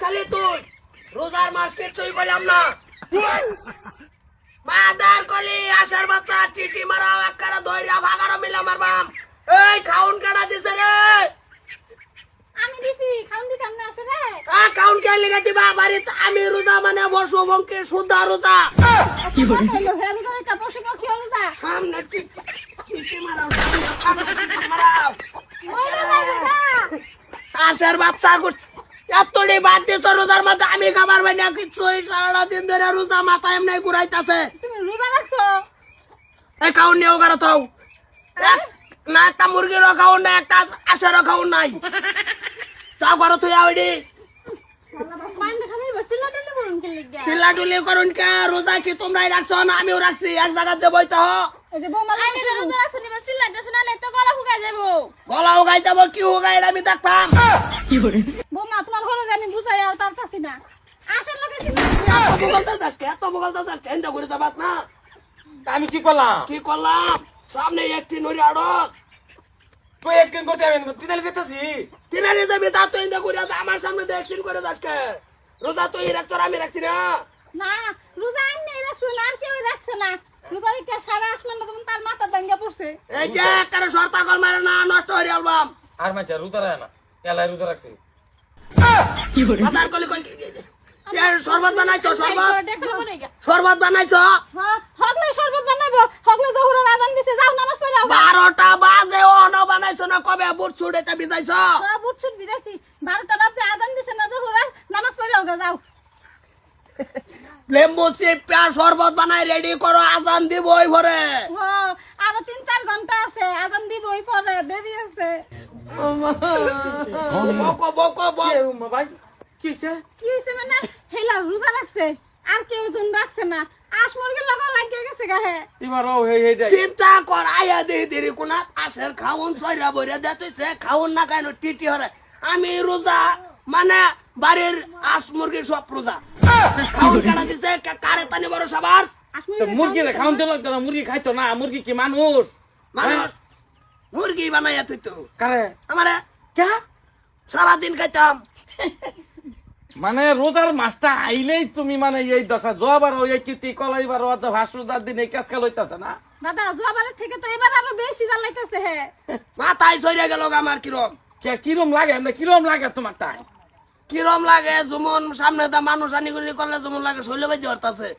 খালি তুই রোজার মাস কিছুই কইলাম না মাদার কলি আশার বাচ্চা টিটি মারাও একবারে দইরা ভাগারও মিলা মারবাম এই খাউন কাটা দিছে রে আমি দিছি খাউন দিতাম না আসে রে খাউন কে লেগে দিবা বাড়িতে আমি রোজা মানে বসু বঙ্কে সুদা রোজা কি বলে হে রোজা কা পশু পক্ষী রোজা সামনে টিটি মারাও ওরে রোজা আশার বাচ্চা এতটি বাদ দিছ রোজার মধ্যে আমি খাবার বাই না কিছু সারা দিন ধরে রোজা মাথা এমনি ঘুরাইতাছে তুমি রোজা রাখছো এই খাউন নিয়েও গাড়ো থাও না একটা মুরগিরও খাউন না একটা আশারও খাউন নাই তাও করো তুই আউডি মাইন্ড খালি বসিলা টলি করুন কে লাগা চিল্লাডুলি করুন কে রোজা কি তোমরাই রাখছো না আমিও রাখছি এক জায়গাতে বইতে হ এই যে বৌমা আমি রোজা রাখছি না বসিলা দেছ না তো গলা ফুগাই যাবো গলা উগাই যাবো কি উগাই এটা আমি দেখবাম বৌমা তোমার হলো জানি বুঝাই আর তার কাছে না আসল লোকে এত বগলতে যাস কেন করে যাবাত না আমি কি করলাম কি করলাম সামনে একটি নড়ি আড়ত তুই একদিন করতে আমি তিনালি যেতেছি তিনালি যাবি তা তুই ইন্দা করে আমার সামনে দিয়ে একদিন করে যাস কে রোজা তুই রাখছ আমি রাখছি না না রোজা আইনে রাখছো না আর কেউ রাখছে না রোজা রেখে সারা আসমান না তুমি তার মাথা ভাঙ্গা পড়ছে এই যে কারে শর্তা কল মারে না নষ্ট হয়ে অ্যালবাম আর মাঝে রুদা রায় না এলাই রুদা রাখছি মাথার কলি কই শরবত বানাইছো শরবত দেখো পড়ে গা শরবত বানাইছো হগলে শরবত বানাবো হগলে জহুরের আজান দিছে যাও নামাজ পড়াও 12টা বাজে অনো বানাইছো না কবে বুট ছুড়েতে ভিজাইছো বুট ছুট বিদাইছি 12টা বাজে আজান দিছে না জহুরের নামাজ পড়াও গা যাও লেম্বু চিপা শরবত বানাই রেডি করো আজান দিব ওই ভরে আরো 3-4 ঘন্টা আছে আজান দিব ওই পরে দেরি আছে বকো বকো বক ভাই কি হয়েছে কি হইছে মানে হেলা রোজা রাখছে আর কেউ জন রাখছে না আশ মুরগির লগা লাগিয়ে গেছে গাহে এবার ও হে হে যাই চিন্তা কর আয়া দেই দেরি কোনা আশের খাউন সইরা বইরা দেতেছে খাউন না কেন টিটি হরে আমি রোজা মানে বাড়ির আশ মুরগি সব রোজা খাউন কাটা দিছে কারে তানি বড় সবার আশ তো মুরগি রে খাওন দিল তো মুরগি খাইতো না মুরগি কি মানুষ মানুষ মুরগি বানাইয়া তুই তো কারে আমারে কে সারাদিন খাইতাম মানে রোজার মাসটা আইলেই তুমি মানে এই দশা জবার ওই কিতি কলাইবার অত ভাসুদার দিন এই কাজ লইতাছে না দাদা জোয়াবারের থেকে তো এবার আরো বেশি জাল লাইতেছে হে মাথায় সইরা গেল আমার কিরম কিরম লাগে না কিরম লাগে তোমার তাই কিরম লাগে যেমন সামনে দা মানুষ আনিগুলি করলে যেমন লাগে শৈল বাজি হরতাছে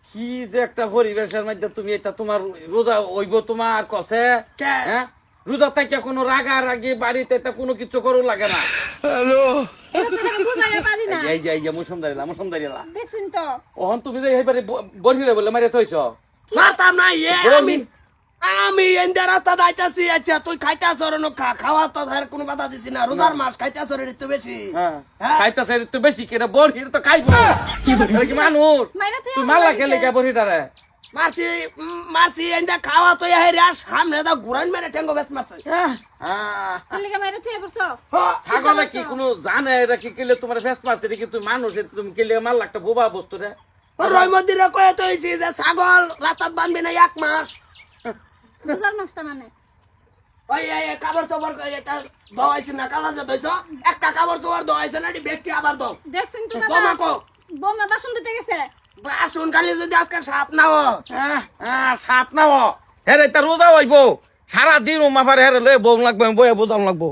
কি যে একটা পরিবেশের মধ্যে তুমি এটা তোমার রোজা ওইব তোমার কছে কে? হ্যাঁ রোজা থেকে কোনো রাগা রাগি বাড়িতে এটা কোনো কিছু করো লাগে না এটা তো আমি বুঝাইয়া পারি না এই যে মুসলমানদারিলা দেখছেন তো ওহন তুমি যে এইবারে বরহিরে বলে মারিয়া থইছ মারতাম না বলো আমি আমি এন্দে রাস্তা দাইতাছি আচ্ছা তুই খাইতাছ রনো খাওয়া তো ধর কোনো বাধা দিছি না রোজার মাস খাইতাছ রে একটু বেশি হ্যাঁ হ্যাঁ? খাইতাছে তো বেশি কেনা বরহির তো খাইবো এটা কি মানুষ মাইরা তুই তুই মাল্লা খেলে কে বরহিটারে মারছি এন্দে খাওয়া তো হে রে সামনে দা গুরান মেরে ঠেঙ্গো বেশ মারছে লিগা মাইরা তুই পড়ছো ছাগলে কি কোনো জানে এটা কি কেলে তোমার ফেস মারছে কি তুমি মানুষ তুমি কেলে মাল্লা একটা বোবা বস্তু রে রয় মন্দিরে কয়ে তো হইছি যে ছাগল রাতাত বানবি না 1 মাস রোজার মাসটা মানে ওই এই কাপড় চোপড় এটা দোয়াইছে না কালা যে দইছ একটা কাপড় চোপড় দোয়াইছে না ব্যক্তি আবার দাও দেখছেন তো বোমা দাদা কো বোমা বাসন দিতে গেছে বাসন খালি যদি আজকে সাপ নাও সাত না হেরে তা রোজা হইব সারা দিন মাফার হেরে লয়ে বউ লাগবে বয়ে বোঝাম লাগবো